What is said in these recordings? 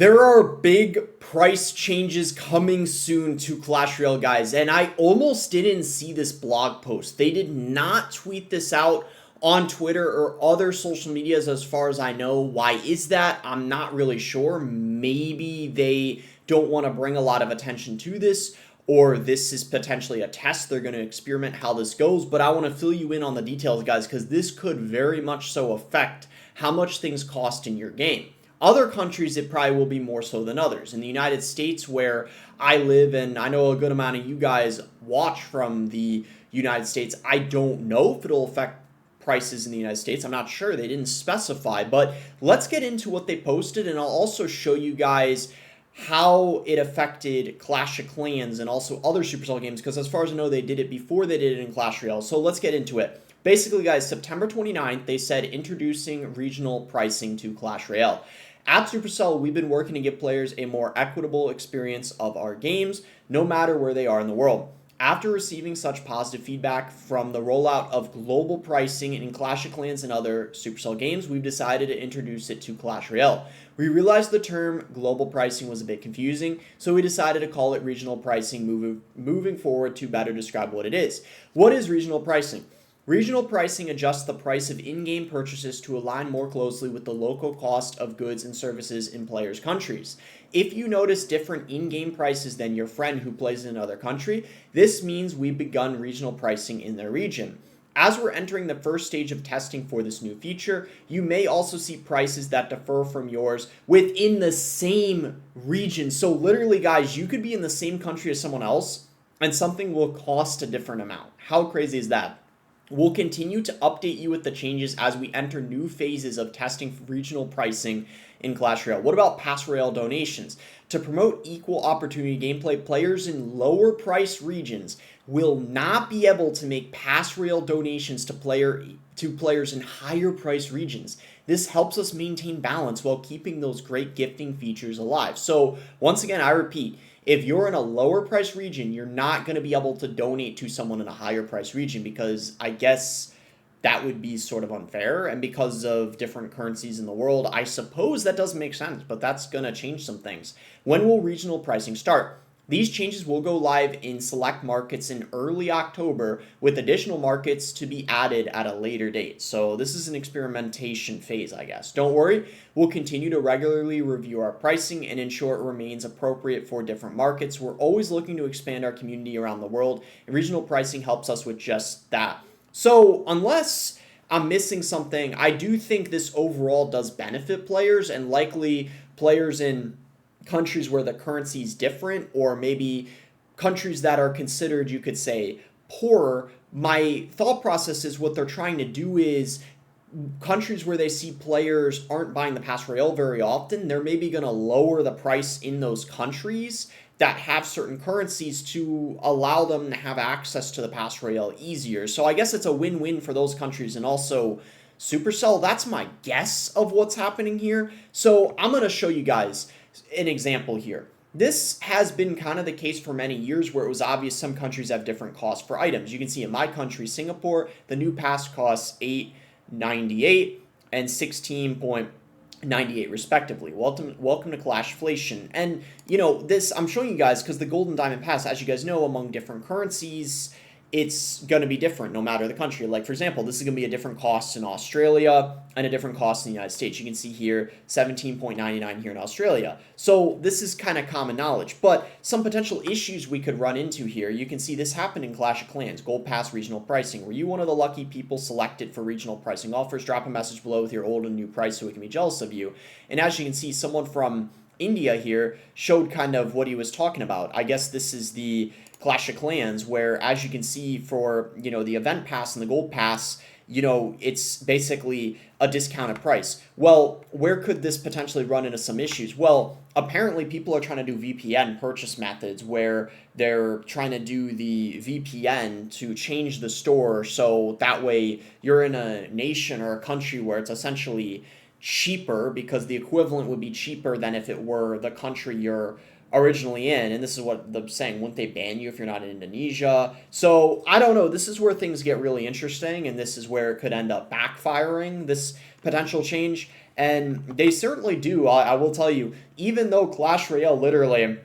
There are big price changes coming soon to Clash Royale, guys, and I almost didn't see this blog post. They did not tweet this out on Twitter or other social medias as far as I know. Why is that? I'm not really sure. Maybe they don't want to bring a lot of attention to this, or this is potentially a test. They're going to experiment how this goes, but I want to fill you in on the details, guys, because this could very much so affect how much things cost in your game. Other countries, it probably will be more so than others. In the United States, where I live, and I know a good amount of you guys watch from the United States, I don't know if it'll affect prices in the United States. I'm not sure. They didn't specify. But let's get into what they posted, and I'll also show you guys how it affected Clash of Clans and also other Supercell games, because as far as I know, they did it before they did it in Clash Royale. So let's get into it. Basically, guys, September 29th, they said introducing regional pricing to Clash Royale. At Supercell, we've been working to give players a more equitable experience of our games, no matter where they are in the world. After receiving such positive feedback from the rollout of global pricing in Clash of Clans and other Supercell games, we've decided to introduce it to Clash Royale. We realized the term global pricing was a bit confusing, so we decided to call it regional pricing moving forward to better describe what it is. What is regional pricing? Regional pricing adjusts the price of in-game purchases to align more closely with the local cost of goods and services in players' countries. If you notice different in-game prices than your friend who plays in another country, this means we've begun regional pricing in their region. As we're entering the first stage of testing for this new feature, you may also see prices that differ from yours within the same region. So literally, guys, you could be in the same country as someone else and something will cost a different amount. How crazy is that? We'll continue to update you with the changes as we enter new phases of testing regional pricing in Clash Royale. What about Pass Royale donations? To promote equal opportunity gameplay, players in lower price regions will not be able to make Pass Royale donations to players in higher price regions. This helps us maintain balance while keeping those great gifting features alive. So once again, I repeat, if you're in a lower price region, you're not going to be able to donate to someone in a higher price region, because I guess that would be sort of unfair. And because of different currencies in the world, I suppose that doesn't make sense, but that's going to change some things. When will regional pricing start? These changes will go live in select markets in early October, with additional markets to be added at a later date. So this is an experimentation phase, I guess. Don't worry, we'll continue to regularly review our pricing and ensure it remains appropriate for different markets. We're always looking to expand our community around the world, and regional pricing helps us with just that. So unless I'm missing something, I do think this overall does benefit players, and likely players in countries where the currency is different, or maybe countries that are considered, you could say, poorer. My thought process is what they're trying to do is countries where they see players aren't buying the Pass Royale very often, they're maybe going to lower the price in those countries that have certain currencies to allow them to have access to the Pass Royale easier. So I guess it's a win-win for those countries and also Supercell. That's my guess of what's happening here. So I'm going to show you guys an example here. This has been kind of the case for many years, where it was obvious some countries have different costs for items. You can see in my country, Singapore, the new pass costs $8.98 and $16.98 respectively. Welcome to Clashflation. And you know, this I'm showing you guys because the Gold and Diamond Pass, as you guys know, among different currencies, it's going to be different no matter the country. Like, for example, this is going to be a different cost in Australia and a different cost in the United States. You can see here $17.99 here in Australia. So this is kind of common knowledge. But some potential issues we could run into here, you can see this happened in Clash of Clans, Gold Pass regional pricing. Were you one of the lucky people selected for regional pricing offers? Drop a message below with your old and new price so we can be jealous of you. And as you can see, someone from India here showed kind of what he was talking about. I guess this is the Clash of Clans, where as you can see for, you know, the event pass and the gold pass, you know, it's basically a discounted price. Well, where could this potentially run into some issues? Well, apparently people are trying to do VPN purchase methods where they're trying to do the VPN to change the store, so that way you're in a nation or a country where it's essentially cheaper, because the equivalent would be cheaper than if it were the country you're originally in. And this is what they're saying, wouldn't they ban you if you're not in Indonesia? So I don't know, this is where things get really interesting, and this is where it could end up backfiring, this potential change. And they certainly do. I will tell you, even though Clash Royale literally,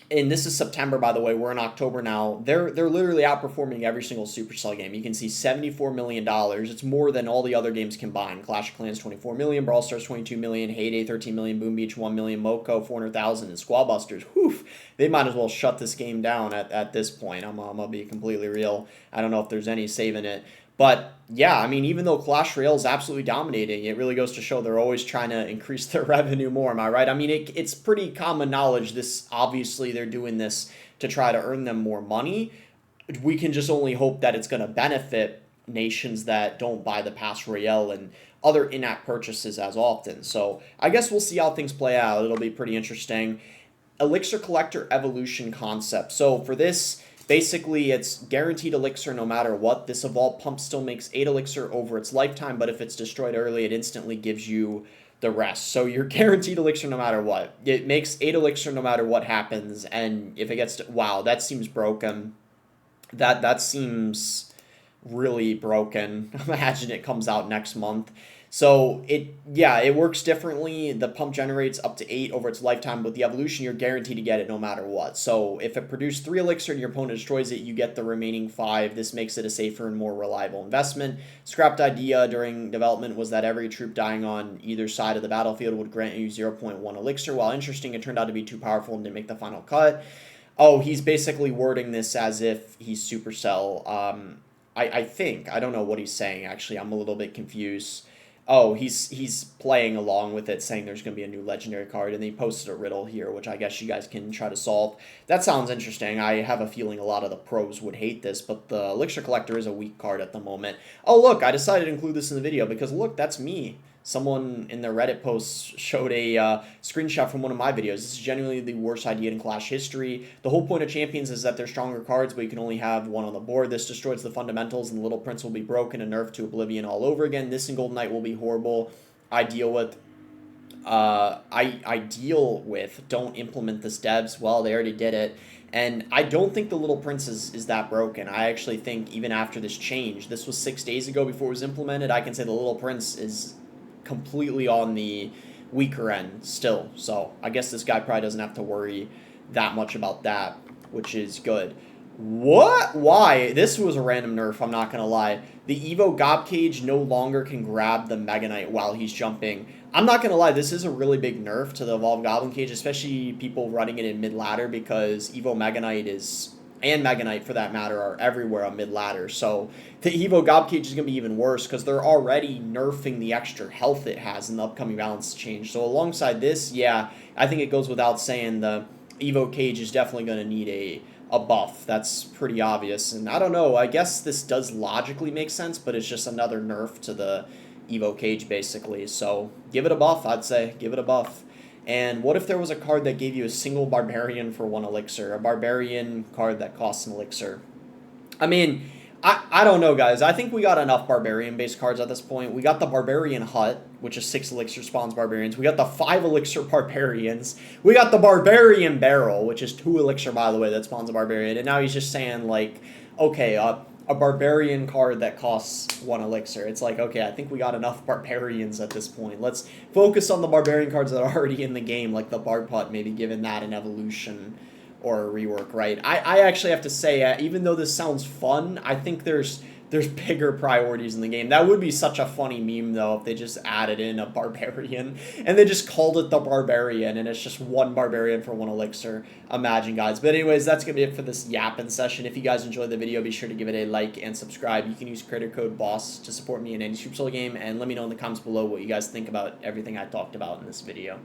and this is September, by the way, we're in October now, they're literally outperforming every single Supercell game. You can see $74 million. It's more than all the other games combined. Clash of Clans, 24 million, Brawl Stars, 22 million, Heyday, 13 million, Boom Beach, 1 million, Moko, 400,000, and Squad Busters. Whew, they might as well shut this game down at this point. I'm going to be completely real. I don't know if there's any saving it. But yeah, I mean, even though Clash Royale is absolutely dominating, it really goes to show they're always trying to increase their revenue more. Am I right? I mean, it's pretty common knowledge. This obviously they're doing this to try to earn them more money. We can just only hope that it's going to benefit nations that don't buy the Pass Royale and other in-app purchases as often. So I guess we'll see how things play out. It'll be pretty interesting. Elixir Collector Evolution concept. So for this, basically, it's guaranteed elixir no matter what. This evolved pump still makes 8 elixir over its lifetime, but if it's destroyed early, it instantly gives you the rest. So you're guaranteed elixir no matter what. It makes 8 elixir no matter what happens, and if it gets to... Wow, that seems broken. That seems really broken. Imagine it comes out next month. So it works differently. The pump generates up to 8 over its lifetime, but the evolution, you're guaranteed to get it no matter what. So if it produced 3 elixir and your opponent destroys it, you get the remaining 5. This makes it a safer and more reliable investment. Scrapped idea during development was that every troop dying on either side of the battlefield would grant you 0.1 elixir. While interesting, it turned out to be too powerful and didn't make the final cut. Oh, he's basically wording this as if he's Supercell. I think. I don't know what he's saying, actually. I'm a little bit confused. Oh, he's playing along with it, saying there's going to be a new legendary card, and he posted a riddle here, which I guess you guys can try to solve. That sounds interesting. I have a feeling a lot of the pros would hate this, but the Elixir Collector is a weak card at the moment. Oh, look, I decided to include this in the video because, look, that's me. Someone in their Reddit post showed a screenshot from one of my videos. This is genuinely the worst idea in Clash history. The whole point of Champions is that they're stronger cards, but you can only have one on the board. This destroys the fundamentals, and the Little Prince will be broken and nerfed to oblivion all over again. This and Golden Knight will be horrible. I deal with. Don't implement this, devs. Well, they already did it. And I don't think the Little Prince is that broken. I actually think even after this change, this was 6 days ago before it was implemented, I can say the Little Prince is completely on the weaker end still. So I guess this guy probably doesn't have to worry that much about that, which is good. What? Why? This was a random nerf, I'm not going to lie. The Evo Gob Cage no longer can grab the Mega Knight while he's jumping. I'm not going to lie, this is a really big nerf to the Evolved Goblin Cage, especially people running it in mid-ladder, because Evo Mega Knight is... and Mega Knight, for that matter, are everywhere on mid-ladder. So the Evo Gob Cage is going to be even worse because they're already nerfing the extra health it has in the upcoming balance change. So alongside this, yeah, I think it goes without saying the Evo Cage is definitely going to need a buff. That's pretty obvious. And I don't know, I guess this does logically make sense, but it's just another nerf to the Evo Cage, basically. So give it a buff, I'd say. Give it a buff. And what if there was a card that gave you a single Barbarian for 1 elixir? A Barbarian card that costs an elixir. I mean, I don't know, guys. I think we got enough Barbarian-based cards at this point. We got the Barbarian Hut, which is 6 elixir spawns Barbarians. We got the 5 elixir Barbarians. We got the Barbarian Barrel, which is 2 elixir, by the way, that spawns a Barbarian. And now he's just saying, like, okay, a Barbarian card that costs 1 elixir. It's like, okay, I think we got enough Barbarians at this point. Let's focus on the Barbarian cards that are already in the game, like the Barb Putt, maybe giving that an evolution or a rework, right? I actually have to say, even though this sounds fun, I think there's bigger priorities in the game. That would be such a funny meme, though, if they just added in a Barbarian and they just called it the Barbarian and it's just 1 Barbarian for 1 elixir. Imagine, guys. But anyways, that's going to be it for this yapping session. If you guys enjoyed the video, be sure to give it a like and subscribe. You can use creator code BOSS to support me in any Supercell game, and let me know in the comments below what you guys think about everything I talked about in this video.